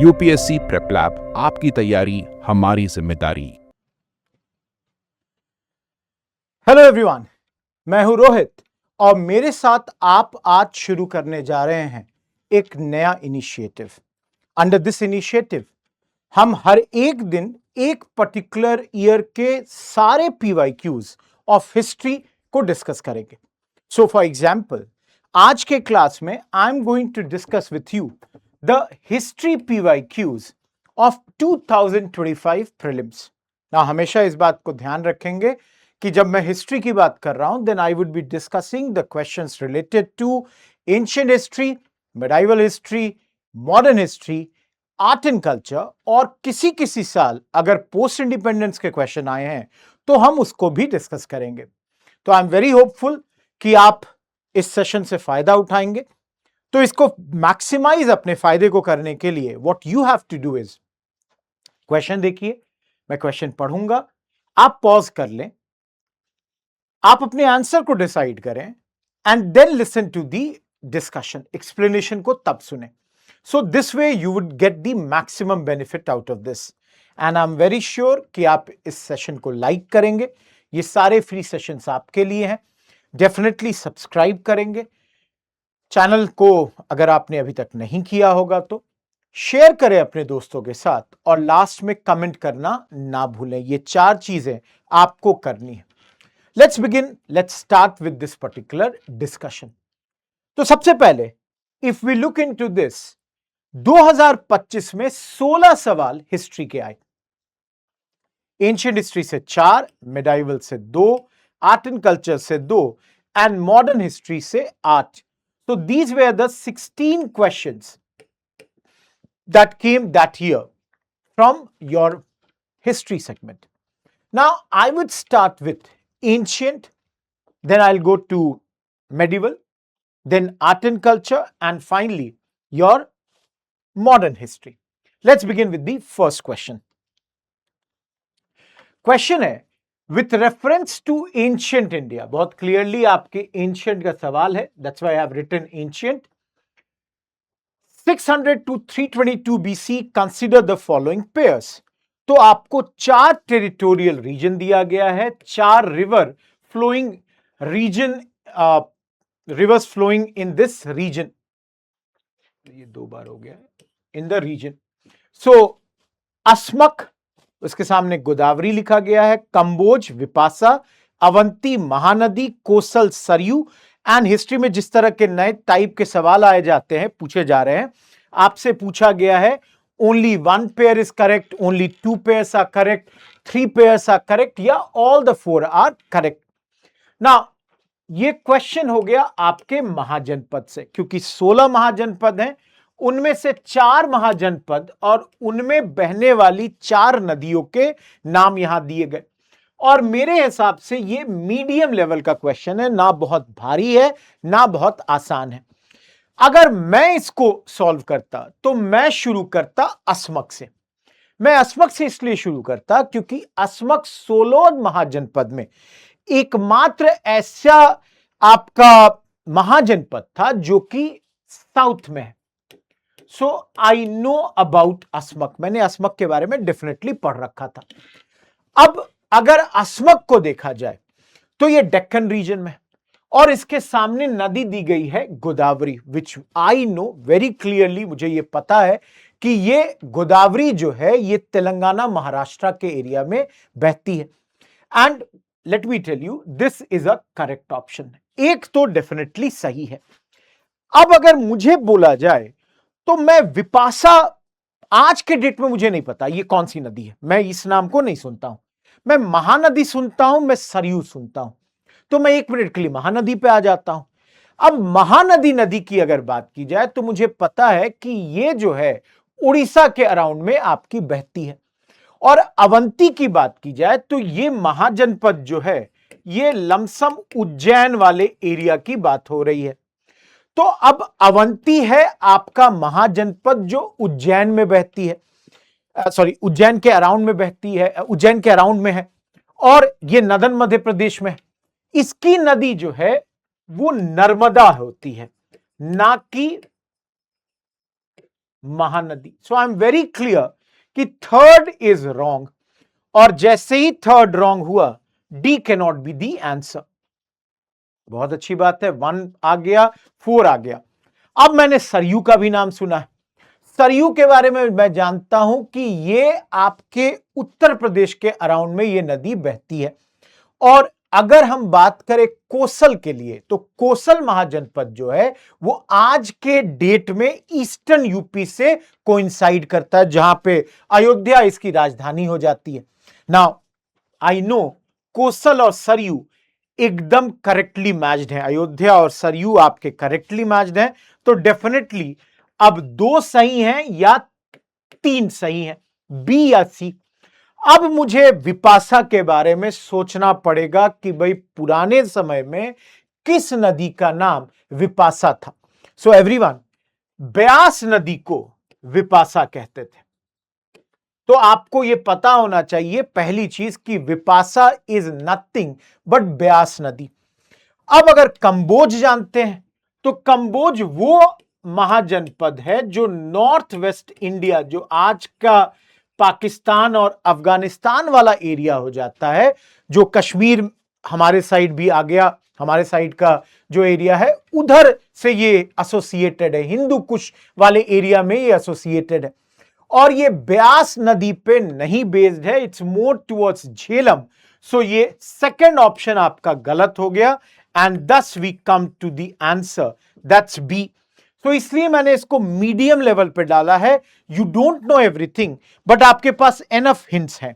UPSC prep lab, आपकी तैयारी हमारी जिम्मेदारी। हेलो एवरीवन, मैं हूं रोहित और मेरे साथ आप आज शुरू करने जा रहे हैं एक नया इनिशिएटिव। अंडर दिस इनिशिएटिव हम हर एक दिन एक पर्टिकुलर ईयर के सारे पीवाईक्यूज ऑफ हिस्ट्री को डिस्कस करेंगे। सो फॉर एग्जाम्पल, आज के क्लास में I am going to discuss with you the history PYQs of 2025 prelims. ना हमेशा इस बात को ध्यान रखेंगे कि जब मैं हिस्ट्री की बात कर रहा हूं, then I would be discussing the questions related to ancient history, medieval history, modern history, art and culture, और किसी किसी साल अगर पोस्ट इंडिपेंडेंस के क्वेश्चन आए हैं तो हम उसको भी डिस्कस करेंगे। तो आई एम वेरी होपफुल कि आप इस सेशन से फायदा उठाएंगे। तो इसको मैक्सिमाइज अपने फायदे को करने के लिए what you have to do is, question देखिए, मैं क्वेश्चन पढ़ूंगा, आप पॉज कर लें, आप अपने आंसर को डिसाइड करें and then listen to the discussion, explanation को तब सुने। So this way you would get the maximum benefit out of this and I am very sure कि आप इस सेशन को लाइक करेंगे। ये सारे फ्री सेशंस आपके लिए हैं। डेफिनेटली सब्सक्राइब करेंगे चैनल को, अगर आपने अभी तक नहीं किया होगा तो शेयर करें अपने दोस्तों के साथ, और लास्ट में कमेंट करना ना भूलें। ये 4 चीजें आपको करनी है। Let's begin, let's start with this particular discussion. तो सबसे पहले if we look into this, 2025 में 16 सवाल हिस्ट्री के आए। एंशिएंट हिस्ट्री से 4, मिडाइवल से 2, आर्ट एंड कल्चर से 2 एंड मॉडर्न हिस्ट्री से 8। So these were the 16 questions that came that year from your history segment. Now I would start with ancient, then I'll go to medieval, then art and culture, and finally your modern history. Let's begin with the first question. Question है, with reference to ancient India, बहुत clearly आपके ancient का सवाल है, that's why I have written ancient. 600 to 322 BC, consider the following pairs. तो आपको 4 territorial reason दिया गया है, 4 river flowing region, rivers flowing in this region. ये 2 बार हो गया है, इन द रीजन। सो अस्मक, उसके सामने गोदावरी लिखा गया है, कंबोज, विपासा, अवंती, महानदी, कोसल, सरयू। एंड हिस्ट्री में जिस तरह के नए टाइप के सवाल आए जाते हैं, पूछे जा रहे हैं, आपसे पूछा गया है only 1 pair is correct, only 2 pairs are correct, 3 pairs are correct, या ऑल द 4 आर करेक्ट। ना ये क्वेश्चन हो गया आपके महाजनपद से, क्योंकि 16 महाजनपद हैं, उनमें से 4 महाजनपद और उनमें बहने वाली 4 नदियों के नाम यहां दिए गए। और मेरे हिसाब से ये मीडियम लेवल का क्वेश्चन है, ना बहुत भारी है ना बहुत आसान है। अगर मैं इसको सॉल्व करता तो मैं शुरू करता अस्मक से। मैं अस्मक से इसलिए शुरू करता क्योंकि अस्मक 16 महाजनपद में एकमात्र ऐसा आपका महाजनपद था जो कि साउथ में है। सो आई नो अबाउट अस्मक, मैंने अस्मक के बारे में डेफिनेटली पढ़ रखा था। अब अगर अस्मक को देखा जाए तो ये डेक्कन रीजन में, और इसके सामने नदी दी गई है गोदावरी, विच आई नो वेरी क्लियरली, मुझे ये पता है कि ये गोदावरी जो है ये तेलंगाना महाराष्ट्र के एरिया में बहती है। And let me tell you, this is a correct option. एक तो डेफिनेटली सही है। अब अगर मुझे बोला जाए तो मैं विपासा, आज के डेट में मुझे नहीं पता ये कौन सी नदी है, मैं इस नाम को नहीं सुनता हूं। मैं महानदी सुनता हूं, मैं सरयू सुनता हूं, तो मैं 1 मिनट के लिए महानदी पे आ जाता हूं। अब महानदी नदी की अगर बात की जाए तो मुझे पता है कि ये जो है उड़ीसा के अराउंड में आपकी बहती है। और अवंती की बात की जाए तो ये महाजनपद जो है ये लमसम उज्जैन वाले एरिया की बात हो रही है। तो अब अवंती है आपका महाजनपद जो उज्जैन में बहती है, सॉरी उज्जैन के अराउंड में बहती है, उज्जैन के अराउंड में है, और ये नदन मध्य प्रदेश में है। इसकी नदी जो है वो नर्मदा होती है, ना कि महानदी। सो आई एम वेरी क्लियर कि थर्ड इज रॉन्ग, और जैसे ही थर्ड रॉन्ग हुआ, D can not be the answer. बहुत अच्छी बात है, 1 आ गया, 4 आ गया। अब मैंने सरयू का भी नाम सुना है। सरयू के बारे में मैं जानता हूं कि ये आपके उत्तर प्रदेश के अराउंड में ये नदी बहती है। और अगर हम बात करें कोसल के लिए, तो कोसल महाजनपद जो है वो आज के डेट में ईस्टर्न यूपी से कोइंसाइड करता है, जहां पे अयोध्या इसकी राजधानी हो जाती है। नाउ आई नो कोसल और सरयू एकदम करेक्टली मैच्ड हैं, अयोध्या और सरयू आपके करेक्टली मैच्ड हैं। तो डेफिनेटली अब 2 सही हैं या 3 सही हैं, बी या सी। अब मुझे विपाशा के बारे में सोचना पड़ेगा कि भाई पुराने समय में किस नदी का नाम विपाशा था। सो एवरीवन, ब्यास नदी को विपाशा कहते थे। तो आपको यह पता होना चाहिए पहली चीज कि Vipasha is nothing but Beas नदी। अब अगर कंबोज जानते हैं, तो कंबोज वो महाजनपद है जो नॉर्थ वेस्ट इंडिया, जो आज का पाकिस्तान और अफगानिस्तान वाला एरिया हो जाता है, जो कश्मीर हमारे साइड भी आ गया, हमारे साइड का जो एरिया है उधर से ये एसोसिएटेड है, हिंदू कुश वाले एरिया में ये एसोसिएटेड है। और ये ब्यास नदी पे नहीं बेस्ड है, it's more towards Jhelum. So ये सेकंड ऑप्शन आपका गलत हो गया, and thus we come to the answer, that's B. तो इसलिए मैंने इसको मीडियम लेवल पे डाला है। You don't know everything but आपके पास एनफ हिंट्स हैं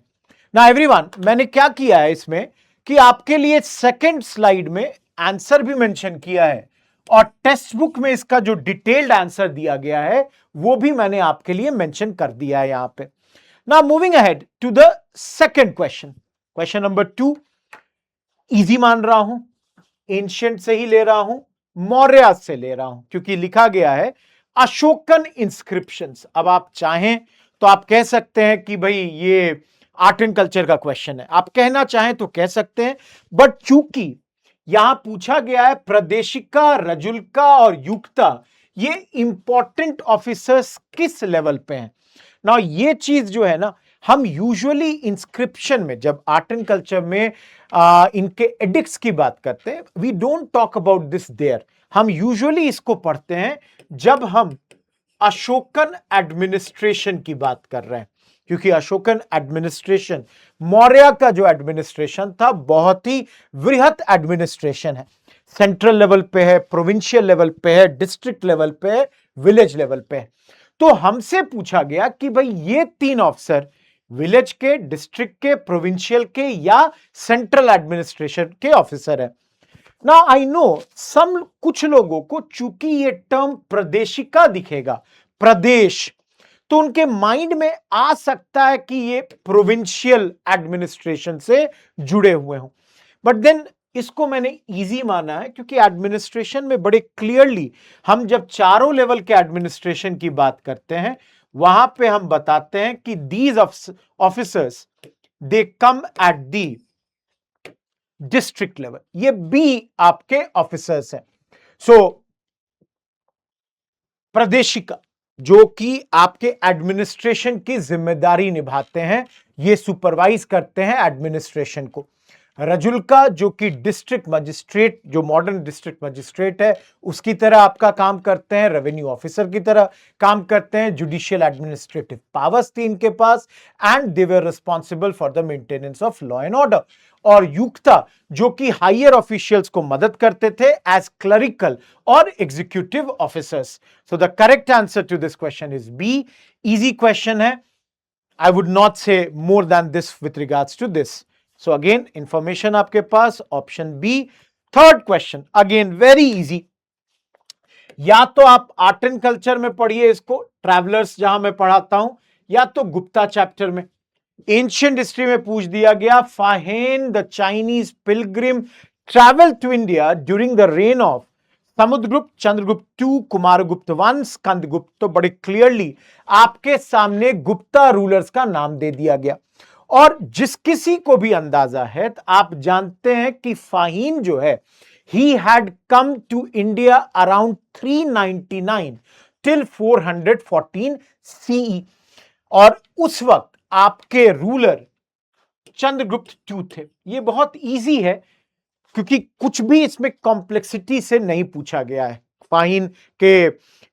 ना एवरीवन। मैंने क्या किया है इसमें कि आपके लिए सेकंड स्लाइड में आंसर भी मेंशन किया है, और टेक्स्ट बुक में इसका जो डिटेल्ड आंसर दिया गया है वो भी मैंने आपके लिए मेंशन कर दिया है यहां पे। Now moving ahead to the second question, question number 2। Easy मान रहा हूं, एंशिएंट से ही ले रहा हूं, मौर्य से ले रहा हूं, क्योंकि लिखा गया है अशोकन इंस्क्रिप्शंस। अब आप चाहें तो आप कह सकते हैं कि भाई ये आर्ट एंड कल्चर का क्वेश्चन है, आप कहना चाहें तो कह सकते हैं, बट चूंकि यहां पूछा गया है प्रदेशिका, रजुल्का और युक्ता, ये इंपॉर्टेंट ऑफिसर्स किस लेवल पे हैं ना, ये चीज जो है ना, हम यूजुअली इंस्क्रिप्शन में जब आर्ट एंड कल्चर में इनके एडिक्ट्स की बात करते हैं, we don't talk about this there. हम यूजुअली इसको पढ़ते हैं जब हम अशोकन एडमिनिस्ट्रेशन की बात कर रहे हैं, क्योंकि अशोकन एडमिनिस्ट्रेशन, मौर्य का जो एडमिनिस्ट्रेशन था बहुत ही वृहत एडमिनिस्ट्रेशन है, सेंट्रल लेवल पे है, प्रोविंशियल लेवल पे है, डिस्ट्रिक्ट लेवल पे है, विलेज लेवल पे है। तो हमसे पूछा गया कि भाई ये 3 ऑफिसर विलेज के, डिस्ट्रिक्ट के, प्रोविंशियल के या सेंट्रल एडमिनिस्ट्रेशन के ऑफिसर है ना। आई नो सम, कुछ लोगों को चूंकि ये टर्म प्रदेशिका दिखेगा, प्रदेश, तो उनके माइंड में आ सकता है कि ये प्रोविंशियल एडमिनिस्ट्रेशन से जुड़े हुए हों, बट देन इसको मैंने इजी माना है, क्योंकि एडमिनिस्ट्रेशन में बड़े क्लियरली हम जब चारों लेवल के एडमिनिस्ट्रेशन की बात करते हैं, वहां पे हम बताते हैं कि these officers they come at the district level. ये बी आपके ऑफिसर्स हैं। सो प्रदेशिका जो कि आपके एडमिनिस्ट्रेशन की जिम्मेदारी निभाते हैं, ये सुपरवाइज करते हैं एडमिनिस्ट्रेशन को। रजुल्का जो कि डिस्ट्रिक्ट मजिस्ट्रेट, जो मॉडर्न डिस्ट्रिक्ट मजिस्ट्रेट है, उसकी तरह आपका काम करते हैं, रेवेन्यू ऑफिसर की तरह काम करते हैं, जुडिशियल एडमिनिस्ट्रेटिव पावर्स थी इनके पास, and they were responsible for the maintenance of law and order. और युक्ता जो कि हायर ऑफिशियल्स को मदद करते थे एज क्लरिकल और executive officers. So the correct answer to this question is B. Easy question है, I would not say more than this with regards to this. So again information आपके पास, option B. Third question again very easy, या तो आप art and culture में पढ़िए इसको, travellers जहां मैं पढ़ाता हूं, या तो गुप्ता चैप्टर में। एंशिएंट हिस्ट्री में पूछ दिया गया, Fahien the Chinese pilgrim travel to India during the reign of Samudragupta, Chandragupta two, Kumaragupta one, Skandagupta. तो बड़े क्लियरली आपके सामने गुप्ता रूलर्स का नाम दे दिया गया। और जिस किसी को भी अंदाजा है, तो आप जानते हैं कि फाहीन जो है, he had come to India around 399। Till 414 CE. और उस वक्त आपके रूलर चंद्रगुप्त II थे। ये बहुत इजी है क्योंकि कुछ भी इसमें कॉम्प्लेक्सिटी से नहीं पूछा गया है। फाहिन के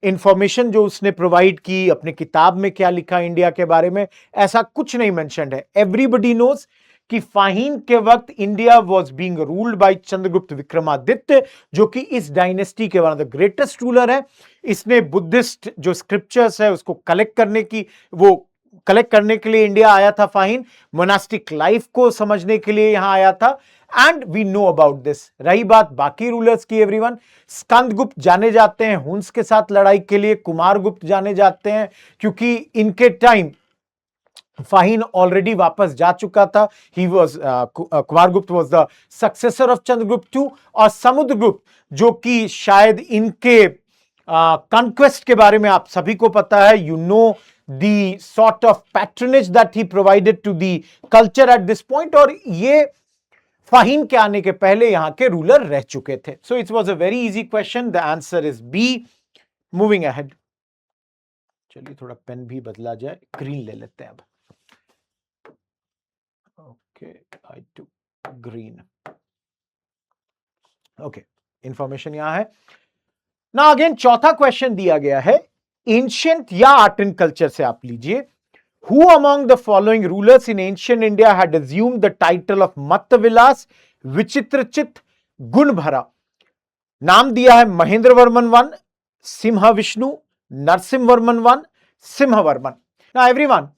इंफॉर्मेशन जो उसने प्रोवाइड की, अपने किताब में क्या लिखा इंडिया के बारे में, ऐसा कुछ नहीं मेंशन्ड है। एवरीबडी नोज कि फाहिन के वक्त India was being ruled by Chandragupta Vikramaditya, जो कि इस डायनेस्टी के one of the greatest ruler है। इसने बुद्धिस्ट जो स्क्रिप्चर्स है उसको कलेक्ट करने के लिए इंडिया आया था फाहिन, मोनास्टिक लाइफ को समझने के लिए यहां आया था। And we know about this. रही बात बाकी रूलर्स की, एवरीवन, स्कंदगुप्त जाने जाते हैं हुंस के साथ लड़ाई के लिए, कुमारगुप्त जाने जाते हैं क्योंकि इनके टाइम फाहिन ऑलरेडी वापस जा चुका था। He was Kumaragupta was the successor of Chandragupta II। और समुद्रगुप्त, जो कि शायद इनके कंक्वेस्ट के बारे में आप सभी को पता है, you know the sort of patronage that he provided to the culture at this point, और ये फाहिन के आने के पहले यहां के रूलर रह चुके थे। So it was a very easy question. The answer is B. Moving ahead. चलिए थोड़ा पेन भी बदला जाए, ग्रीन ले लेते हैं अब। Okay, I to green. Okay, information यहां है ना। अगेन चौथा क्वेश्चन दिया गया है एंशिएंट या आर्ट एंड कल्चर से, आप लीजिए। Who among the following rulers in ancient India had assumed the title of Mattavilas, Vichitrachit, Gunbhara? नाम दिया है Mahendra Varman I, Simha Vishnu, Narasimha Varman I, Simha Varman. Now everyone,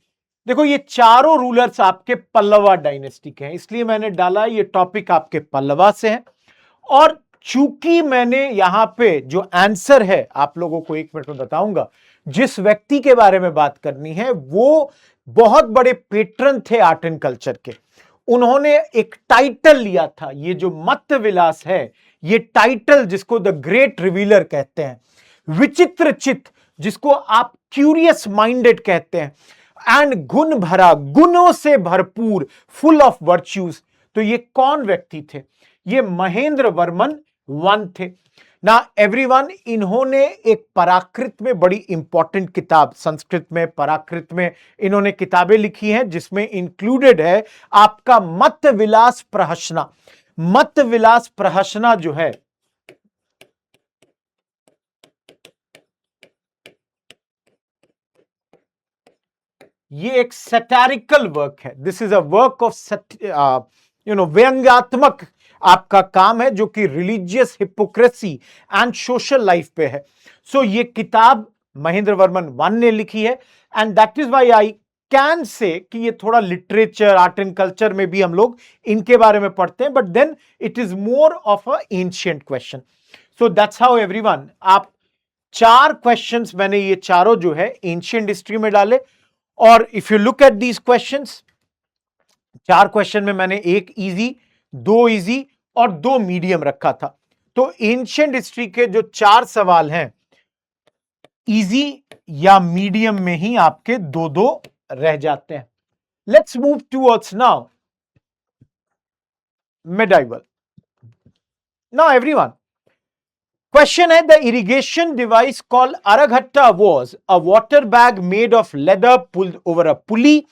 देखो ये चारों रूलर्स आपके पल्लवा डायनेस्टी के हैं, इसलिए मैंने डाला ये टॉपिक आपके पल्लवा से है। और चूंकि मैंने यहां पे जो आंसर है आप लोगों को 1 मिनट में बताऊंगा, जिस व्यक्ति के बारे में बात करनी है वो बहुत बड़े पेट्रन थे आर्ट एंड कल्चर के। उन्होंने एक टाइटल लिया था, ये जो मत्तविलास है, ये टाइटल जिसको द ग्रेट रिवीलर कहते हैं, विचित्र चित्त जिसको आप क्यूरियस माइंडेड कहते हैं, एंड गुण भरा, गुणों से भरपूर, फुल ऑफ वर्च्यूज। तो ये कौन व्यक्ति थे? ये महेंद्र वर्मन I थे ना। एवरीवन, इन्होंने एक पराकृत में बड़ी इंपॉर्टेंट किताब, संस्कृत में पराकृत में इन्होंने किताबें लिखी हैं, जिसमें इंक्लूडेड है आपका मत्तविलास प्रहसना। मत्तविलास प्रहसना जो है, ये एक सैटारिकल वर्क है। This is a work of व्यंग्यात्मक आपका काम है, जो कि religious hypocrisy and social life पे है। सो ये किताब महेंद्र वर्मन I ने लिखी है, and that is why I can say कि ये थोड़ा लिटरेचर, आर्ट एंड कल्चर में भी हम लोग इनके बारे में पढ़ते हैं, but then it is more of a ancient question. So that's how everyone, आप 4 क्वेश्चंस मैंने ये चारों जो है एंशिएंट हिस्ट्री में डाले। और if you look at these questions, 4 question में मैंने 1 इजी, 2 इजी और 2 मीडियम रखा था। तो एंशिएंट हिस्ट्री के जो 4 सवाल हैं, इजी या मीडियम में ही आपके 2-2 रह जाते हैं। Let's move towards now medieval. Now everyone, question है, the irrigation device called Araghatta was a water bag made of leather pulled over a pulley,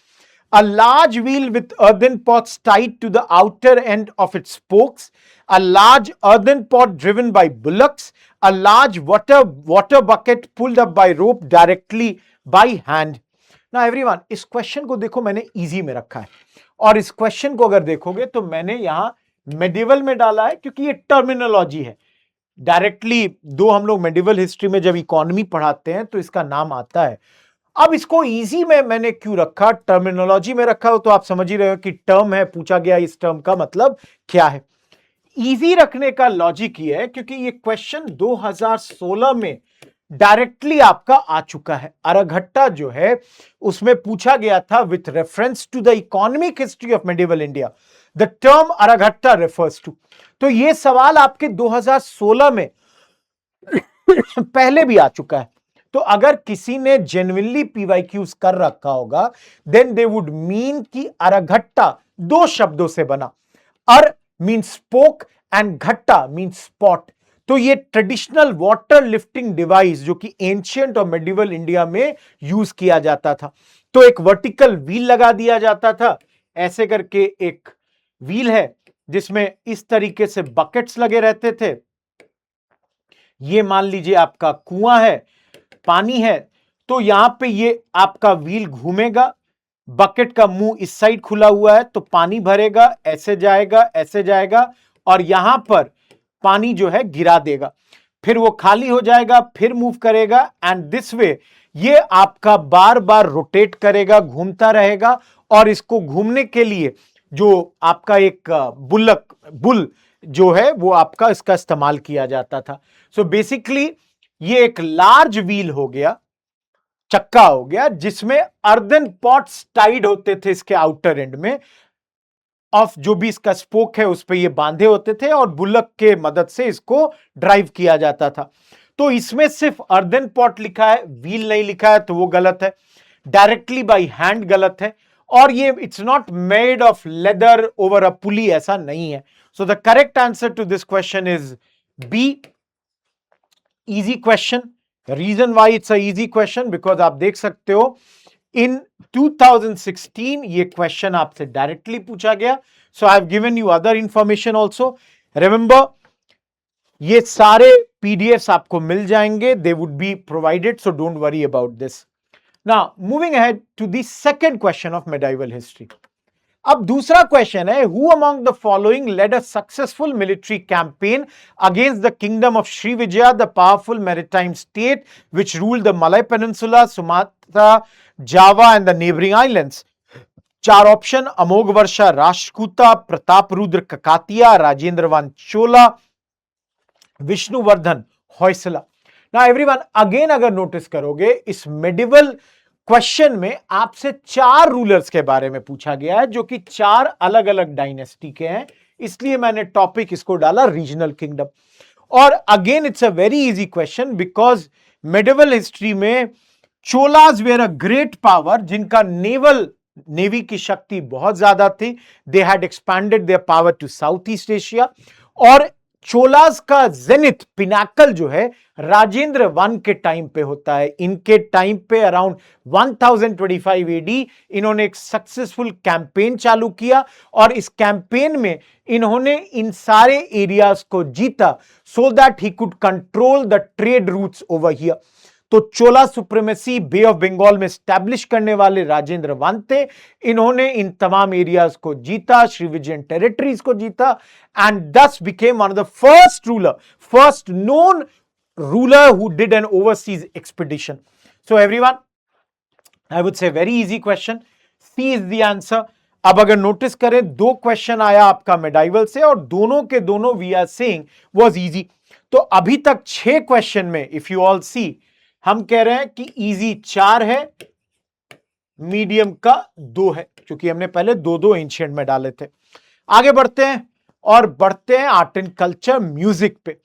a large wheel with earthen pots tied to the outer end of its spokes, a large earthen pot driven by bullocks, a large water bucket pulled up by rope directly by hand. Now everyone, इस question को देखो मैंने easy में रखा है, और इस question को अगर देखोगे तो मैंने यहां मेडिवल में डाला है, क्योंकि ये टर्मिनोलॉजी है। डायरेक्टली दो हम लोग मेडिवल हिस्ट्री में जब इकोनॉमी पढ़ाते हैं तो इसका नाम आता है। अब इसको इजी में मैंने क्यों रखा, टर्मिनोलॉजी में रखा हो, तो आप समझ ही रहे हो कि टर्म है, पूछा गया इस टर्म का मतलब क्या है। इजी रखने का लॉजिक ये है क्योंकि ये क्वेश्चन 2016 में डायरेक्टली आपका आ चुका है। अरघट्टा जो है उसमें पूछा गया था with reference to the economic history of medieval India, the term araghatta refers to. तो ये सवाल आपके 2016 में पहले भी आ चुका है। तो अगर किसी ने जेन्युइनली पीवाईक्यूज कर रखा होगा, देन दे वुड मीन कि अरघट्टा 2 शब्दों से बना। अर मीन्स स्पोक एंड घट्टा मीन्स स्पॉट। तो ये ट्रेडिशनल वाटर लिफ्टिंग डिवाइस जो कि एंशियंट और मेडिवल इंडिया में यूज किया जाता था। तो एक वर्टिकल व्हील लगा दिया जाता था, ऐसे करके एक व्हील है जिसमें इस तरीके से बकेट्स लगे रहते थे। ये मान लीजिए आपका कुआं है, पानी है, तो यहां पे ये आपका व्हील घूमेगा, बकेट का मुंह इस साइड खुला हुआ है तो पानी भरेगा, ऐसे जाएगा, ऐसे जाएगा और यहां पर पानी जो है गिरा देगा, फिर वो खाली हो जाएगा, फिर मूव करेगा एंड दिस वे ये आपका बार बार रोटेट करेगा, घूमता रहेगा। और इसको घूमने के लिए जो आपका एक बुल जो है वो आपका इसका इस्तेमाल किया जाता था। सो बेसिकली ये एक लार्ज व्हील हो गया, चक्का हो गया, जिसमें अर्दन पॉट्स टाइड होते थे इसके आउटर एंड में, ऑफ जो भी इसका स्पोक है उस पे ये बांधे होते थे और बुलक के मदद से इसको ड्राइव किया जाता था। तो इसमें सिर्फ अर्दन पॉट लिखा है, व्हील नहीं लिखा है, तो वो गलत है। डायरेक्टली बाय हैंड गलत है, और ये it's not made of leather over a pulley, ऐसा नहीं है। So the correct answer to this question is B, easy question. Reason why it's a easy question, because आप देख सकते हो इन 2016 ये क्वेश्चन आपसे डायरेक्टली पूछा गया। So I have given you other information also. Remember, ये सारे पीडीएफ्स आपको मिल जाएंगे, they would be provided, so don't worry about this. Now moving ahead to the second question of medieval history. अब दूसरा क्वेश्चन है, who among the following led a successful military campaign against the kingdom of Srivijaya, the powerful maritime state which ruled the Malay peninsula, Sumatra, Java and the neighbouring islands. चार option, Amoghavarsha Rashtrakuta, Prataparudra Kakatiya, राजेंद्रवान Chola, Vishnuvardhana Hoysala. Now everyone, again अगर notice करोगे इस medieval question में आपसे चार rulers के बारे में पूछा गया है जो कि चार अलग अलग डायनेस्टी के हैं, इसलिए मैंने टॉपिक इसको डाला रीजनल किंगडम। और again it's a very easy question because medieval history में Cholas were a great power, जिनका नेवी की शक्ति बहुत ज्यादा थी। They had expanded their power to south east Asia, और चोलास का जेनिथ पिनाकल जो है राजेंद्र वन के टाइम पे होता है। इनके टाइम पे अराउंड 1025 एडी इन्होंने एक सक्सेसफुल कैंपेन चालू किया, और इस कैंपेन में इन्होंने इन सारे एरियाज को जीता so that he could control the trade routes over here. तो चोला सुप्रीमेसी बे ऑफ बंगाल में स्टैब्लिश करने वाले राजेंद्र वन थे। इन्होंने इन तमाम एरियाज को जीता, श्रीविजयन टेरिटरीज को जीता, and thus became one of the first known ruler who did an overseas expedition. So everyone, I would say very easy question, C is the answer. अब अगर नोटिस करें, दो क्वेश्चन आया आपका मेडाइवल से और दोनों के दोनों we are saying was easy. तो अभी तक 6 क्वेश्चन में इफ यू ऑल सी, हम कह रहे हैं कि इजी 4 है, मीडियम का 2 है, क्योंकि हमने पहले दो एंशिएंट में डाले थे। आगे बढ़ते हैं और बढ़ते हैं आर्ट एंड कल्चर म्यूजिक पे।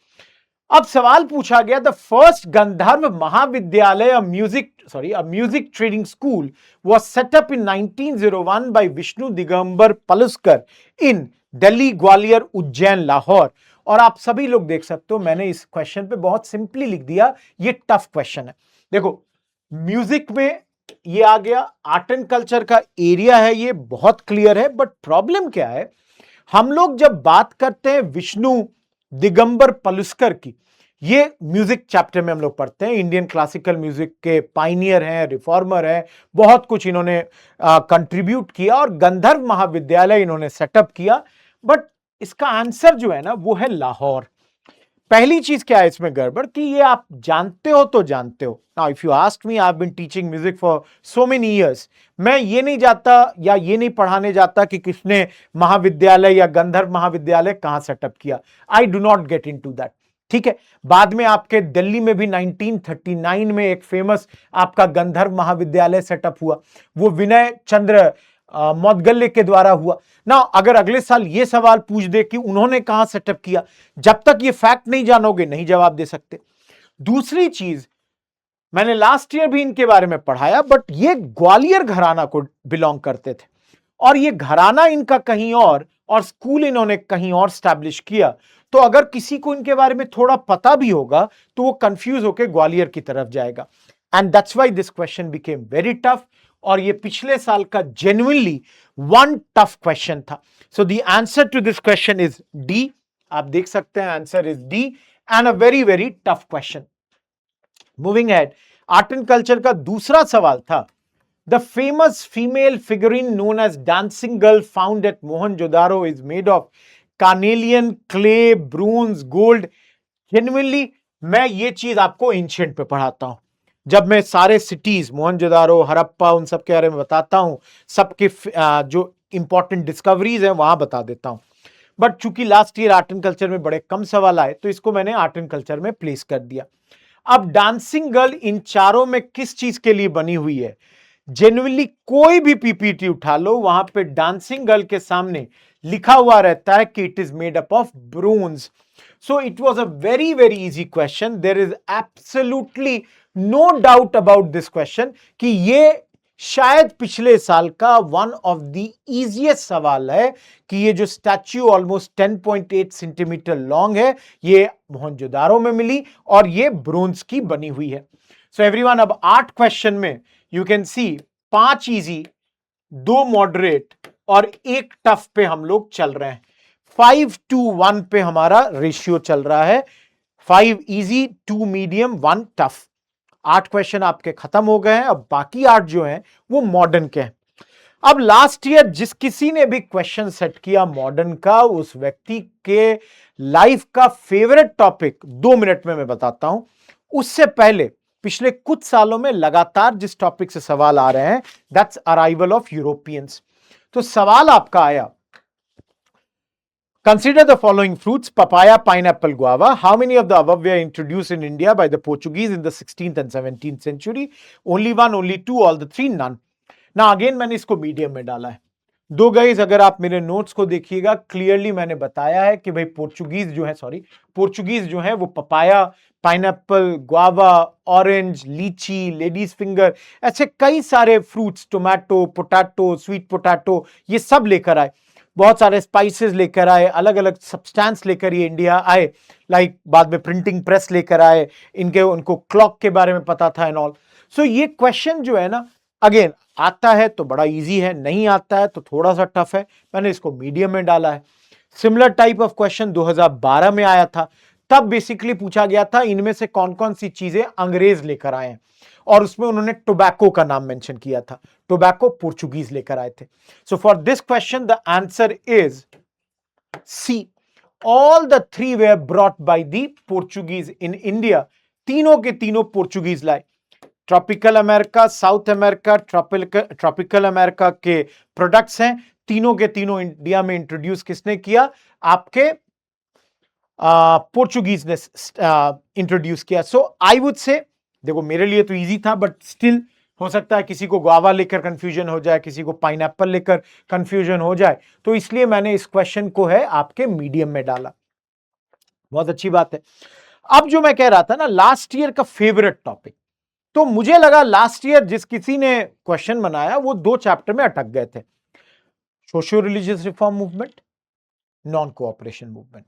अब सवाल पूछा गया, the first Gandharva Mahavidyalaya a music training school was set up in 1901 by Vishnu Digambar Paluskar in Delhi, Gwalior, Ujjain, Lahore. और आप सभी लोग देख सकते हो, मैंने इस क्वेश्चन पे बहुत सिंपली लिख दिया, ये टफ क्वेश्चन है। देखो, म्यूजिक में ये आ गया, आर्ट एंड कल्चर का एरिया है, ये बहुत क्लियर है। बट प्रॉब्लम क्या है, हम लोग जब बात करते हैं विष्णु दिगंबर पलुस्कर की, ये म्यूजिक चैप्टर में हम लोग पढ़ते हैं, इंडियन क्लासिकल म्यूजिक के पाइनियर हैं, रिफॉर्मर हैं, बहुत कुछ इन्होंने कंट्रीब्यूट किया और गंधर्व महाविद्यालय इन्होंने सेटअप किया। बट इसका आंसर जो है ना वो है लाहौर। पहली चीज क्या है इसमें गड़बड़, कि ये आप जानते हो तो जानते हो। Now if you ask me, I have been teaching music for so many years, मैं ये नहीं जाता या ये नहीं पढ़ाने जाता कि किसने महाविद्यालय या गंधर्व महाविद्यालय कहां सेटअप किया। I do not get into that, ठीक है। बाद में आपके दिल्ली में भी 1939 में एक फेमस आपका गंधर्व महाविद्यालय सेटअप हुआ, वो विनय चंद्र मौदगल्य के द्वारा हुआ ना। अगर अगले साल ये सवाल पूछ दे कि उन्होंने कहां सेटअप किया, जब तक ये फैक्ट नहीं जानोगे नहीं जवाब दे सकते। दूसरी चीज, मैंने लास्ट ईयर भी इनके बारे में पढ़ाया, बट ये ग्वालियर घराना को बिलोंग करते थे, और ये घराना इनका कहीं और और स्कूल इन्होंने कहीं और स्टैब्लिश किया, तो अगर किसी को इनके बारे में थोड़ा पता भी होगा तो वो कंफ्यूज होकर ग्वालियर की तरफ जाएगा। And that's why this question became very tough, और ये पिछले साल का जेन्युइनली वन टफ क्वेश्चन था। So the answer to this question is D. आप देख सकते हैं answer is D, and a very very tough question. Moving ahead, art and culture का दूसरा सवाल था, the famous female figurine known as dancing girl found at Mohenjodaro is made of carnelian, clay, bronze, gold. Genuinely मैं ये चीज आपको ancient पे पढ़ाता हूं, जब मैं सारे सिटीज मोहनजोदारो, हड़प्पा, उन सब के बारे में बताता हूं, सबके जो इंपॉर्टेंट डिस्कवरीज हैं वहां बता देता हूं। बट चूंकि last year art and culture में बड़े कम सवाल आए तो इसको मैंने आर्ट एंड कल्चर में प्लेस कर दिया। अब डांसिंग गर्ल इन चारों में किस चीज के लिए बनी हुई है? जेन्युइनली कोई भी पीपीटी उठा लो, वहां पे डांसिंग गर्ल के सामने लिखा हुआ रहता है कि it is made up of bronze. So it was a very very easy question. There is absolutely no doubt about this question कि ये शायद पिछले साल का वन ऑफ द इजीएस्ट सवाल है कि ये जो स्टैच्यू ऑलमोस्ट 10.8 सेंटीमीटर लॉन्ग है, ये मोहनजोदारो में मिली और ये ब्रोंज की बनी हुई है। सो एवरीवन, अब 8 क्वेश्चन में you can C 5 easy, 2 moderate और 1 टफ पे हम लोग चल रहे हैं। 5-1 पे हमारा रेशियो चल रहा है, 5 इजी, 2 मीडियम, 1 टफ। 8 क्वेश्चन आपके खत्म हो गए हैं, अब बाकी 8 जो हैं वो मॉडर्न के हैं। अब लास्ट ईयर जिस किसी ने भी क्वेश्चन सेट किया मॉडर्न का, उस व्यक्ति के लाइफ का फेवरेट टॉपिक 2 मिनट में मैं बताता हूं। उससे पहले पिछले कुछ सालों में लगातार जिस टॉपिक से सवाल आ रहे हैं, दैट्स अराइवल ऑफ यूरोपियंस। तो सवाल आपका आया, consider the following fruits: papaya, pineapple, guava. How many of the above were introduced in India by the Portuguese in the 16th and 17th century? Only one, only two, all the three, none. Now again मैंने इसको medium में डाला है। दो guys, अगर आप मेरे notes को देखिएगा, क्लियरली मैंने बताया है कि भाई पोर्चुगीज जो है वो पपाया, पाइनएप्पल, गुआवा, ऑरेंज, लीची, लेडीज फिंगर, ऐसे कई सारे fruits, tomato, potato, sweet potato, ये सब लेकर आए। बहुत सारे स्पाइसेस लेकर आए, अलग अलग सब्सटेंस लेकर ये इंडिया आए। लाइक बाद में प्रिंटिंग प्रेस लेकर आए, उनको क्लॉक के बारे में पता था एंड ऑल। सो ये क्वेश्चन जो है ना, अगेन आता है तो बड़ा इजी है, नहीं आता है तो थोड़ा सा टफ है, मैंने इसको मीडियम में डाला है। सिमिलर टाइप ऑफ क्वेश्चन 2012 में आया था, तब बेसिकली पूछा गया था इनमें से कौन कौन सी चीजें अंग्रेज लेकर आए हैं, और उसमें उन्होंने टोबैको का नाम मेंशन किया था। टोबैको पोर्चुगीज लेकर आए थे। So for this question the answer is C, all the 3 were brought by the Portuguese in India. तीनों के तीनों पोर्चुगीज लाए। Tropical America, South America, tropical America के प्रोडक्ट्स हैं, तीनों के तीनों इंडिया में इंट्रोड्यूस किसने किया? आपके पोर्चुगीज ने इंट्रोड्यूस किया। सो आई वुड से, देखो मेरे लिए तो इजी था, बट स्टिल हो सकता है किसी को गुआवा लेकर कंफ्यूजन हो जाए, किसी को पाइनएप्पल लेकर कंफ्यूजन हो जाए, तो इसलिए मैंने इस क्वेश्चन को है आपके मीडियम में डाला। बहुत अच्छी बात है। अब जो मैं कह रहा था ना, लास्ट ईयर का फेवरेट टॉपिक, तो मुझे लगा लास्ट ईयर जिस किसी ने क्वेश्चन बनाया वो 2 चैप्टर में अटक गए थे, socio religious reform movement, non cooperation movement.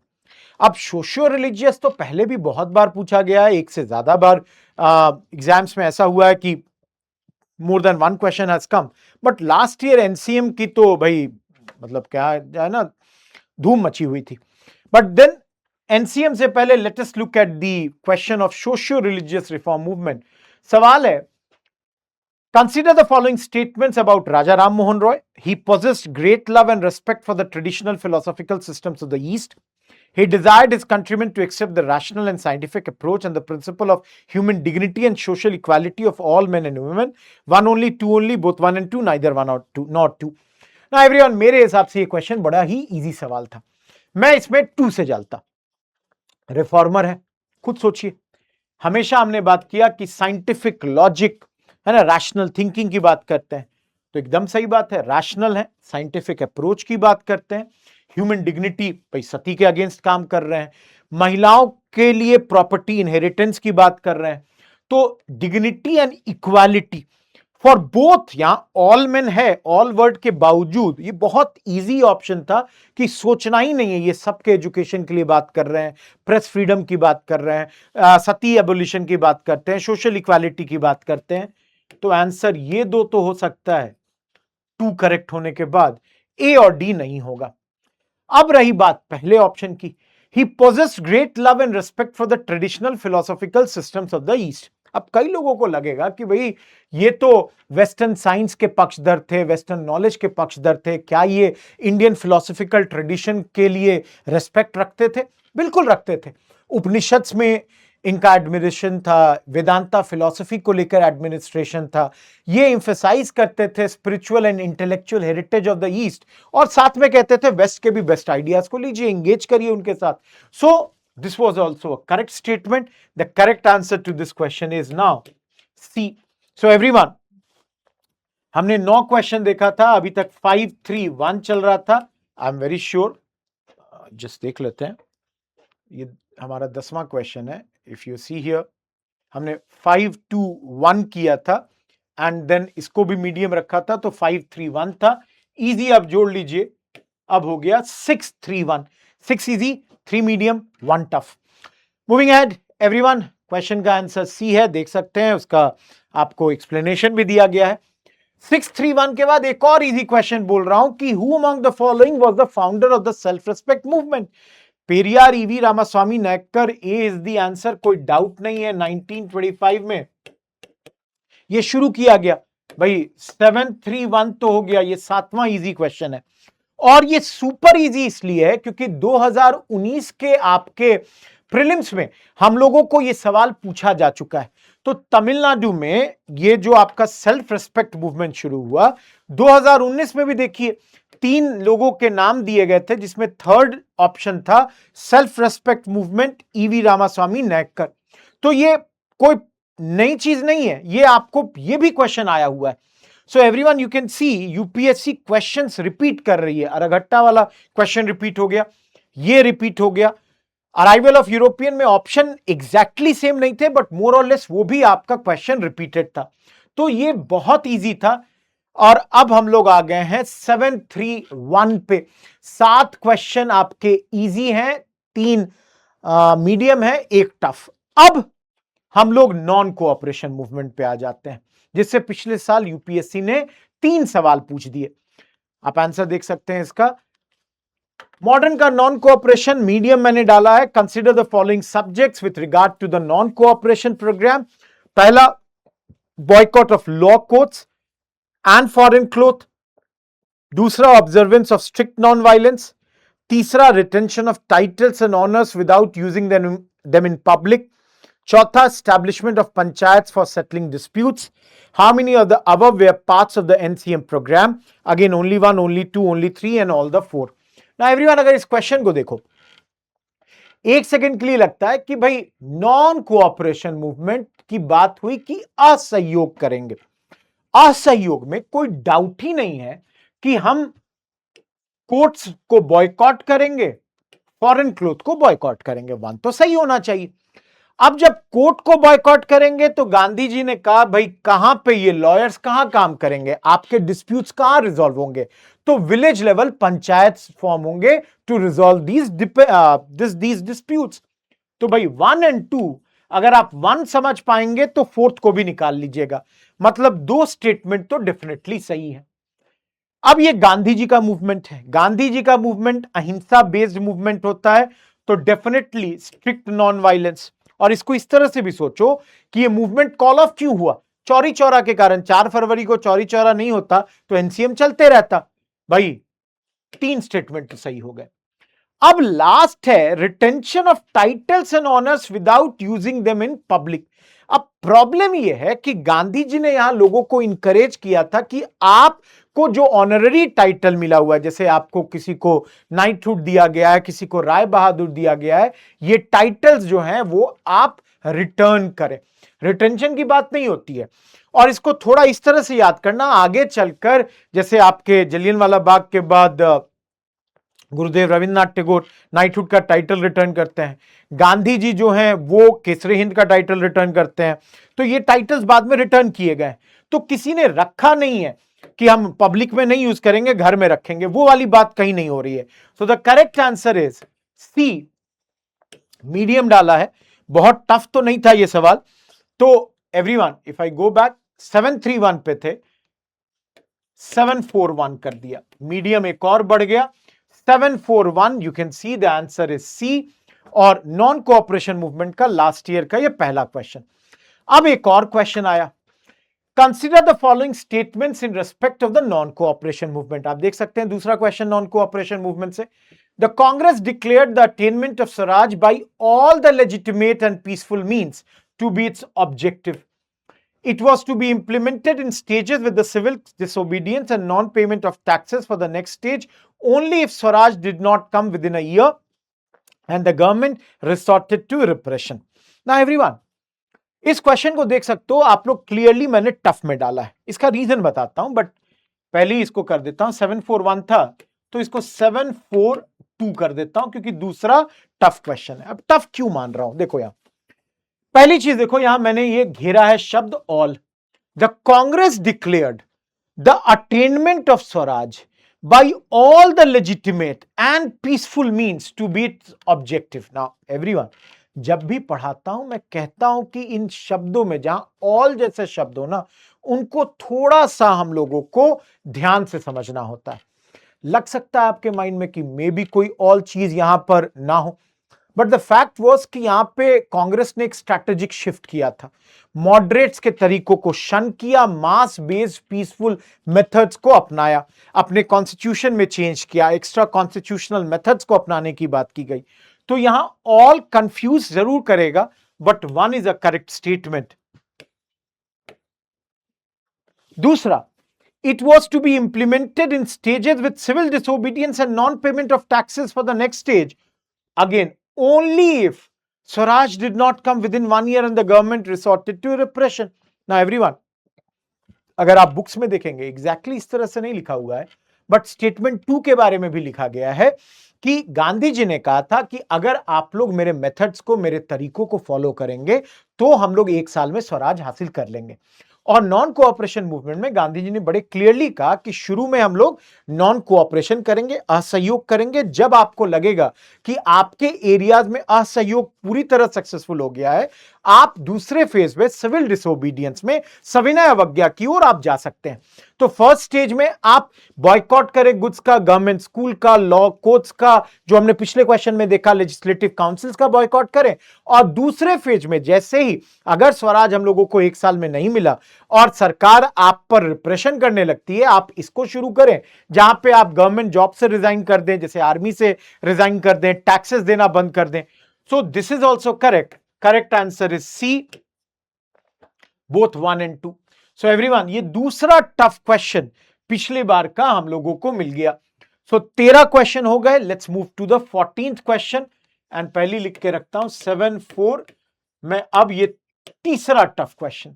अब सोशियो रिलीजियस तो पहले भी बहुत बार पूछा गया है, एक से ज्यादा बार एग्जाम्स में ऐसा हुआ है कि more than 1 question has come, but last year NCM की तो भाई मतलब क्या है ना, धूम मची हुई थी। बट देन एनसीएम से पहले let us look at the question of socio religious reform movement. सवाल है, consider the following statements about Raja Ram Mohan Roy. He possessed great love and respect for the traditional philosophical systems of the East. He desired his countrymen to accept the rational and scientific approach and the principle of human dignity and social equality of all men and women. One only, two only, both one and two, neither one or two, not two. Now everyone, मेरे हिसाब से ये question बड़ा ही easy सवाल था, मैं इसमें 2 से डालता। रिफॉर्मर है, खुद सोचिए, हमेशा हमने बात किया कि साइंटिफिक लॉजिक है ना, रैशनल थिंकिंग की बात करते हैं, तो एकदम सही बात है, रैशनल है, साइंटिफिक अप्रोच की बात करते हैं, ह्यूमन डिग्निटी, भाई सती के अगेंस्ट काम कर रहे हैं, महिलाओं के लिए प्रॉपर्टी इनहेरिटेंस की बात कर रहे हैं, तो dignity and equality for both, यहां ऑल मेन है, ऑल वर्ड के बावजूद ये बहुत इजी ऑप्शन था कि सोचना ही नहीं है, ये सबके एजुकेशन के लिए बात कर रहे हैं, प्रेस फ्रीडम की बात कर रहे हैं, सती एबोलिशन की बात करते हैं, सोशल इक्वालिटी की बात करते हैं। तो आंसर ये दो तो हो सकता है, टू करेक्ट होने के बाद ए और डी नहीं होगा। अब रही बात पहले ऑप्शन की, ही possessed great love and respect for the traditional philosophical systems of the east. अब कई लोगों को लगेगा कि भाई ये तो वेस्टर्न साइंस के पक्षधर थे, वेस्टर्न नॉलेज के पक्षधर थे, क्या ये इंडियन फिलोसॉफिकल ट्रेडिशन के लिए रेस्पेक्ट रखते थे? बिल्कुल रखते थे। उपनिषद में इनका एडमिनिस्ट्रेशन था, वेदांता फिलॉसफी को लेकर एडमिनिस्ट्रेशन था, ये इंफेसाइज करते थे spiritual and intellectual heritage of the east, और साथ में कहते थे वेस्ट के भी बेस्ट आइडियाज को लीजिए, एंगेज करिए उनके साथ। So this was also a correct statement. The correct answer to this question is now C. So everyone, हमने 9 क्वेश्चन देखा था, अभी तक 5-3-1 चल रहा था। आई एम वेरी श्योर, जस्ट देख लेते हैं, ये हमारा 10वां क्वेश्चन है। इफ यू सी हियर, हमने 5-2-1 किया था एंड देन इसको भी मीडियम रखा था, तो 5-3-1 था। इजी आप जोड़ लीजिए, अब हो गया 6-3-1। 6 easy, 3 medium, 1 tough. Moving ahead everyone, question का आंसर सी है, देख सकते हैं, उसका आपको एक्सप्लेनेशन भी दिया गया है। 6-3-1 के बाद एक और इजी क्वेश्चन बोल रहा हूं कि who among the following was the founder of the self respect movement? Periyar EV Ramaswamy Naicker, A is the answer, कोई डाउट नहीं है। 1925 में ये शुरू किया गया। भाई 7-3-1 तो हो गया, ये 7वां इजी क्वेश्चन है, और ये सुपर इजी इसलिए है क्योंकि 2019 के आपके प्रीलिम्स में हम लोगों को ये सवाल पूछा जा चुका है। तो तमिलनाडु में ये जो आपका सेल्फ रेस्पेक्ट मूवमेंट शुरू हुआ 2019 में भी देखिए, 3 लोगों के नाम दिए गए थे, जिसमें थर्ड ऑप्शन था self respect movement, EV Ramaswamy Naicker. तो ये कोई नई चीज नहीं है, ये आपको ये भी क्वेश्चन आया हुआ है। So everyone, you can C UPSC questions repeat कर रही है। अरघट्टा वाला क्वेश्चन रिपीट हो गया, ये रिपीट हो गया। अराइवल ऑफ यूरोपियन में ऑप्शन एग्जैक्टली सेम नहीं थे, बट मोर और लेस वो भी आपका क्वेश्चन रिपीटेड था। तो ये बहुत इजी था। और अब हम लोग आ गए हैं 7-3-1 पे। 7 क्वेश्चन आपके इजी हैं, 3 मीडियम है, 1 टफ। अब हम लोग नॉन कोऑपरेशन मूवमेंट पे आ जाते हैं, जिससे पिछले साल यूपीएससी ने 3 सवाल पूछ दिए। आप आंसर देख सकते हैं इसका। मॉडर्न का नॉन कोऑपरेशन मीडियम मैंने डाला है। Consider the following subjects with regard to the non cooperation programme. पहला, boycott of law courts and foreign cloth. दूसरा, observance of strict non violence. तीसरा, retention of titles and honours without using them in public. चौथा, establishment of panchayats for settling disputes. How many of the above were parts of the NCM program? Again, only 1, only 2, only 3 and all the 4. Now everyone, अगर इस question को देखो, एक second के लिए लगता है कि भाई नॉन कोऑपरेशन मूवमेंट की बात हुई कि असहयोग करेंगे। असहयोग में कोई डाउट ही नहीं है कि हम कोर्ट्स को बॉयकॉट करेंगे, फॉरेन क्लोथ को बॉयकॉट करेंगे। वन तो सही होना चाहिए। अब जब कोर्ट को बॉयकॉट करेंगे तो गांधी जी ने कहा भाई कहां पे ये लॉयर्स कहां काम करेंगे, आपके डिस्प्यूट्स कहां रिजॉल्व होंगे? तो विलेज लेवल पंचायत फॉर्म होंगे टू रिजॉल्व दीज डिस्प्यूट्स। तो भाई 1 और 2, अगर आप 1 समझ पाएंगे तो 4th को भी निकाल लीजिएगा। मतलब 2 स्टेटमेंट तो डेफिनेटली सही है। अब ये गांधी जी का मूवमेंट है, गांधी जी का मूवमेंट अहिंसा बेस्ड मूवमेंट होता है, तो डेफिनेटली स्ट्रिक्ट नॉन वायलेंस। और इसको इस तरह से भी सोचो कि ये मूवमेंट कॉल ऑफ क्यों हुआ? चौरी चौरा के कारण। 4 फरवरी को चौरी चौरा नहीं होता तो एनसीएम चलते रहता। भाई 3 स्टेटमेंट तो सही हो गए। अब लास्ट है retention of titles and honours without using them in public. अब प्रॉब्लम यह है कि गांधी जी ने यहां लोगों को इंकरेज किया था कि आपको जो ऑनररी टाइटल मिला हुआ है, जैसे आपको किसी को नाइटहुड दिया गया है, किसी को राय बहादुर दिया गया है, ये टाइटल्स जो हैं वो आप रिटर्न करें। रिटेंशन की बात नहीं होती है। और इसको थोड़ा इस तरह से याद करना, आगे चलकर जैसे आपके जलियांवाला बाग के बाद गुरुदेव रविन्द्रनाथ टैगोर नाइटहुड का टाइटल रिटर्न करते हैं, गांधी जी जो हैं वो केसरी हिंद का टाइटल रिटर्न करते हैं। तो ये टाइटल्स बाद में रिटर्न किए गए, तो किसी ने रखा नहीं है कि हम पब्लिक में नहीं यूज करेंगे, घर में रखेंगे, वो वाली बात कहीं नहीं हो रही है। So the correct answer is C, medium डाला है, बहुत टफ तो नहीं था ये सवाल। तो everyone if I go back, 731 पे थे, 741 कर दिया, मीडियम एक और बढ़ गया 741। You can see the answer is C. और नॉन कोऑपरेशन मूवमेंट का लास्ट ईयर का ये पहला क्वेश्चन। अब एक और क्वेश्चन आया, consider the following statements in respect of the non cooperation movement. आप देख सकते हैं दूसरा क्वेश्चन नॉन कोऑपरेशन मूवमेंट से। The Congress declared the attainment of Swaraj by all the legitimate and peaceful means to be its objective. It was to be implemented in stages with the civil disobedience and non-payment of taxes for the next stage only if Swaraj did not come within a year and the government resorted to repression. Now everyone, इस question को देख सकते हो आप लोग, clearly मैंने tough में डाला है, इसका रीजन बताता हूं, बट पहले ही इसको कर देता हूं। 741 था तो इसको 742 कर देता हूं क्योंकि दूसरा टफ क्वेश्चन है। अब टफ क्यों मान रहा हूं, देखो यहां पहली चीज देखो, यहां मैंने ये घेरा है शब्द all. The Congress declared the attainment of Swaraj by all the legitimate and peaceful means to be its objective. Now everyone, जब भी पढ़ाता हूं मैं कहता हूं कि इन शब्दों में जहां ऑल जैसे शब्द हो ना, उनको थोड़ा सा हम लोगों को ध्यान से समझना होता है। लग सकता है आपके माइंड में कि मे बी कोई ऑल चीज यहां पर ना हो, बट द फैक्ट वाज कि यहां पे कांग्रेस ने एक स्ट्रैटेजिक शिफ्ट किया था, मॉडरेट्स के तरीकों को शन किया, मास बेस्ड पीसफुल मेथड्स को अपनाया, अपने कॉन्स्टिट्यूशन में चेंज किया, एक्स्ट्रा कॉन्स्टिट्यूशनल मेथड्स को अपनाने की बात की गई। तो यहां ऑल कंफ्यूज जरूर करेगा, but one is a correct statement. दूसरा, it was to be implemented in stages with civil disobedience and non-payment of taxes for the next stage. Again, only if Swaraj did not come within 1 year and the government resorted to repression. Now everyone, अगर आप books में देखेंगे exactly इस तरह से नहीं लिखा हुआ है, बट स्टेटमेंट 2 के बारे में भी लिखा गया है कि गांधी जी ने कहा था कि अगर आप लोग मेरे मेथड्स को, मेरे तरीकों को फॉलो करेंगे तो हम लोग 1 साल में स्वराज हासिल कर लेंगे। और नॉन कोऑपरेशन मूवमेंट में गांधी जी ने बड़े क्लियरली कहा कि शुरू में हम लोग नॉन कोऑपरेशन करेंगे, असहयोग करेंगे। जब आपको लगेगा कि आपके एरियाज में असहयोग पूरी तरह सक्सेसफुल हो गया है, आप दूसरे फेज में सिविल डिसोबीडियंस में, सविनय अवज्ञा की ओर आप जा सकते हैं। तो फर्स्ट स्टेज में आप बॉयकॉट करें गुड्स का, गवर्नमेंट स्कूल का, लॉ कोर्ट्स का, जो हमने पिछले क्वेश्चन में देखा लेजिस्लेटिव काउंसिल्स का बॉयकॉट करें। और दूसरे फेज में जैसे ही अगर स्वराज हम लोगों को 1 साल में नहीं मिला और सरकार आप पर रिप्रेशन करने लगती है, आप इसको शुरू करें जहां पे आप गवर्नमेंट जॉब से रिजाइन कर दें, जैसे आर्मी से रिजाइन कर दें, टैक्सेस देना बंद कर दें। So this is also correct. Correct answer is C, both 1 and 2। So everyone, ये दूसरा टफ क्वेश्चन पिछले बार का हम लोगों को मिल गया। सो 13 क्वेश्चन हो गए। Let's move to the 14th question and पहले लिख के रखता हूं 7-4 में। अब ये तीसरा टफ क्वेश्चन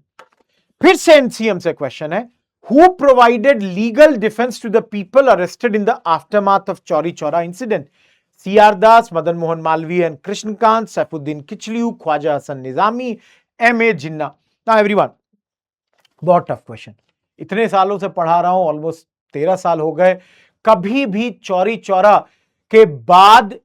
फिर से एनसीएम से क्वेश्चन है। Who provided legal defence to the people arrested in the aftermath of Chauri Chaura incident? CR Das, Madan Mohan Malaviya and Krishnakant, Saifuddin Kitchlew, Khwaja Hasan Nizami, MA. Jinnah. Now everyone, बहुत टफ क्वेश्चन, इतने सालों से पढ़ा रहा हूं, ऑलमोस्ट 13 साल हो गए, कभी भी चौरी चौरा के बाद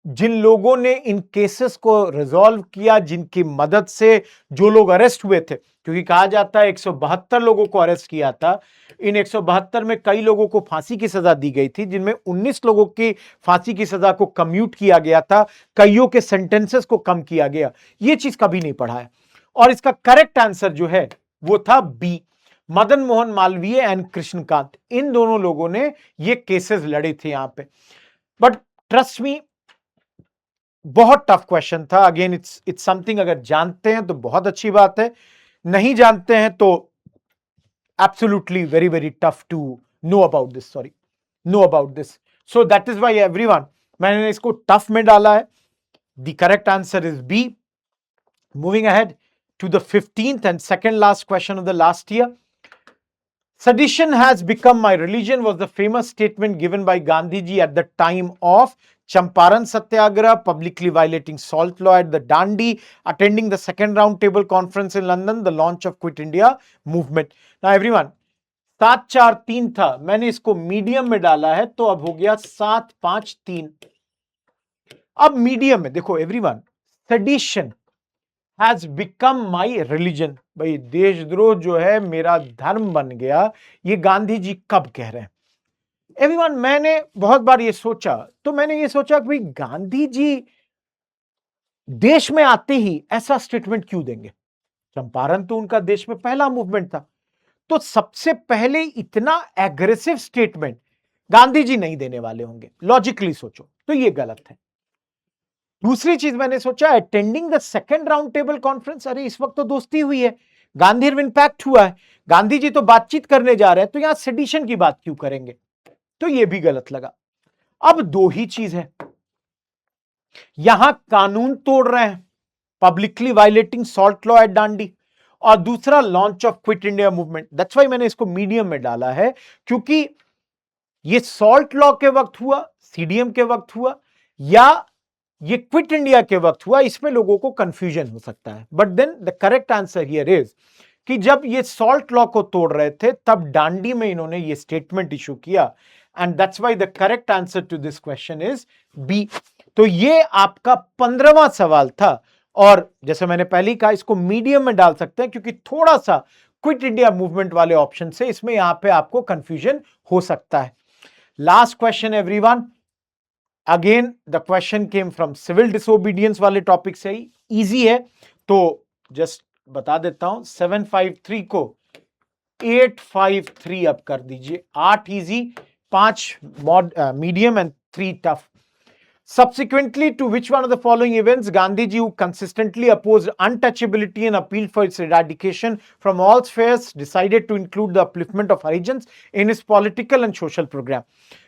जिन लोगों ने इन केसेस को रिजॉल्व किया, जिनकी मदद से जो लोग अरेस्ट हुए थे, क्योंकि कहा जाता है 172 लोगों को अरेस्ट किया था, इन 172 में कई लोगों को फांसी की सजा दी गई थी, जिनमें 19 लोगों की फांसी की सजा को कम्यूट किया गया था, कईयों के सेंटेंसेस को कम किया गया। यह चीज कभी नहीं पढ़ा है। और इसका करेक्ट आंसर जो है वो था बी, मदन मोहन मालवीय एंड कृष्णकांत। इन दोनों लोगों ने ये केसेस लड़े थे यहां पे। बट ट्रस्ट मी, बहुत टफ क्वेश्चन था। अगेन इट्स समथिंग, अगर जानते हैं तो बहुत अच्छी बात है, नहीं जानते हैं तो absolutely very very tough to know about this, know about this. So that is why everyone, मैंने इसको टफ में डाला है। The correct answer is B. Moving ahead to the 15th and second last question of the last year. Sedition has become my religion was the famous statement given by Gandhiji at the time of Champaran Satyagraha, publicly violating salt law at the Dandi, attending the second round table conference in London, the launch of Quit India movement. Now everyone, 7-4-3 था, मैंने इसको medium में डाला है तो अब हो गया 7-5-3. अब मीडियम में देखो everyone, sedition has become my religion. भाई देशद्रोह जो है मेरा धर्म बन गया, ये गांधी जी कब कह रहे हैं? एवरीवन, मैंने बहुत बार ये सोचा, तो मैंने ये सोचा कि भाई गांधी जी देश में आते ही ऐसा स्टेटमेंट क्यों देंगे? चंपारण तो उनका देश में पहला मूवमेंट था, तो सबसे पहले इतना एग्रेसिव स्टेटमेंट गांधी जी नहीं देने वाले होंगे. लॉजिकली सोचो तो ये गलत है. दूसरी चीज मैंने सोचा, attending the second round table conference, अरे इस वक्त तो दोस्ती हुई है, गांधी इरविन पैक्ट हुआ है, गांधी जी तो बातचीत करने जा रहे हैं, तो यहां सेडिशन की बात क्यों करेंगे? तो ये भी गलत लगा. अब दो ही चीज है, यहां कानून तोड़ रहे हैं, publicly violating salt law at Dandi, और दूसरा launch of quit India movement. That's why मैंने इसको मीडियम में डाला है, क्योंकि ये सॉल्ट लॉ के वक्त हुआ, सीडीएम के वक्त हुआ, या ये क्विट इंडिया के वक्त हुआ, इसमें लोगों को कंफ्यूजन हो सकता है. But then the correct answer here is कि जब ये सॉल्ट लॉ को तोड़ रहे थे तब डांडी में इन्होंने ये स्टेटमेंट इशू किया, and that's why the correct answer to this question is B. तो ये आपका 15वां सवाल था, और जैसे मैंने पहले ही कहा इसको मीडियम में डाल सकते हैं क्योंकि थोड़ा सा क्विट इंडिया मूवमेंट वाले ऑप्शन से इसमें यहां पे आपको कंफ्यूजन हो सकता है. Last question everyone, again the question came from civil disobedience वाले टॉपिक से ही, इजी है तो जस्ट बता देता हूं. 753 को 853 अब कर दीजिए. 8 easy, 5 medium and 3 tough. Subsequently to which one of the following events Gandhiji, who consistently opposed untouchability and appealed for its eradication from all spheres, decided to include the upliftment of Harijans in his political and social program?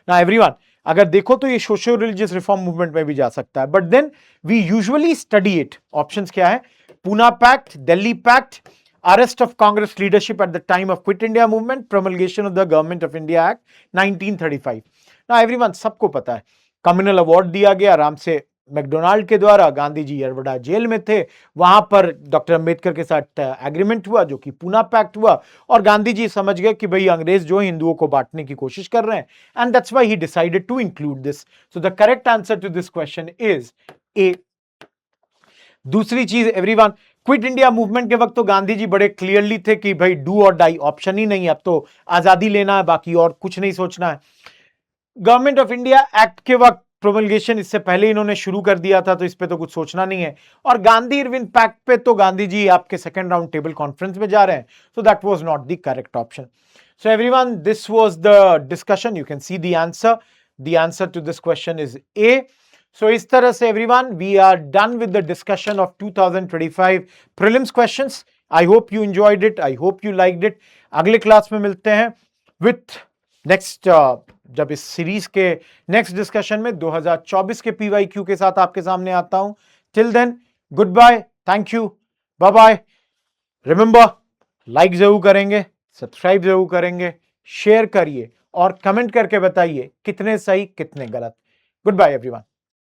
Now everyone, अगर देखो तो ये social religious reform movement में भी जा सकता है, but then we usually study it. Options क्या है? Poona pact, Delhi pact, arrest of Congress leadership at the time of Quit India movement, promulgation of the Government of India Act 1935. Now everyone, सबको पता है कम्युनल अवार्ड दिया गया आराम से McDonald के द्वारा, गांधी जी यरवड़ा जेल में थे, वहां पर डॉक्टर अंबेडकर के साथ एग्रीमेंट हुआ जो कि पूना पैक्ट हुआ, और गांधी जी समझ गए कि भाई अंग्रेज जो हिंदुओं को बांटने की कोशिश कर रहे हैं, and that's why he decided to include this. So the correct answer to this question is A. दूसरी चीज एवरीवन, क्विट इंडिया मूवमेंट के वक्त तो गांधी जी बड़े क्लियरली थे कि भाई डू और डाई, ऑप्शन ही नहीं, अब तो आजादी लेना है, बाकी और कुछ नहीं सोचना है. गवर्नमेंट ऑफ इंडिया एक्ट के वक्त प्रोमलगेशन इससे पहले इन्होंने शुरू कर दिया था, तो इस पे तो कुछ सोचना नहीं है. और गांधी इरविन पैक्ट पे तो गांधी जी आपके सेकंड राउंड टेबल कॉन्फ्रेंस में जा रहे हैं, so that was not the correct option. So everyone, this was the discussion. You can see the answer. The answer to this question is A. सो इस तरह से everyone we are done with the discussion of 2025 prelims questions. I hope you enjoyed it, I hope you liked it. अगले class में मिलते हैं with next, जब इस सीरीज के नेक्स्ट डिस्कशन में 2024 के PYQ के साथ आपके सामने आता हूं. Till then, goodbye, thank you, bye bye. Remember, like जरूर करेंगे, सब्सक्राइब जरूर करेंगे, शेयर करिए और कमेंट करके बताइए कितने सही कितने गलत. Goodbye everyone.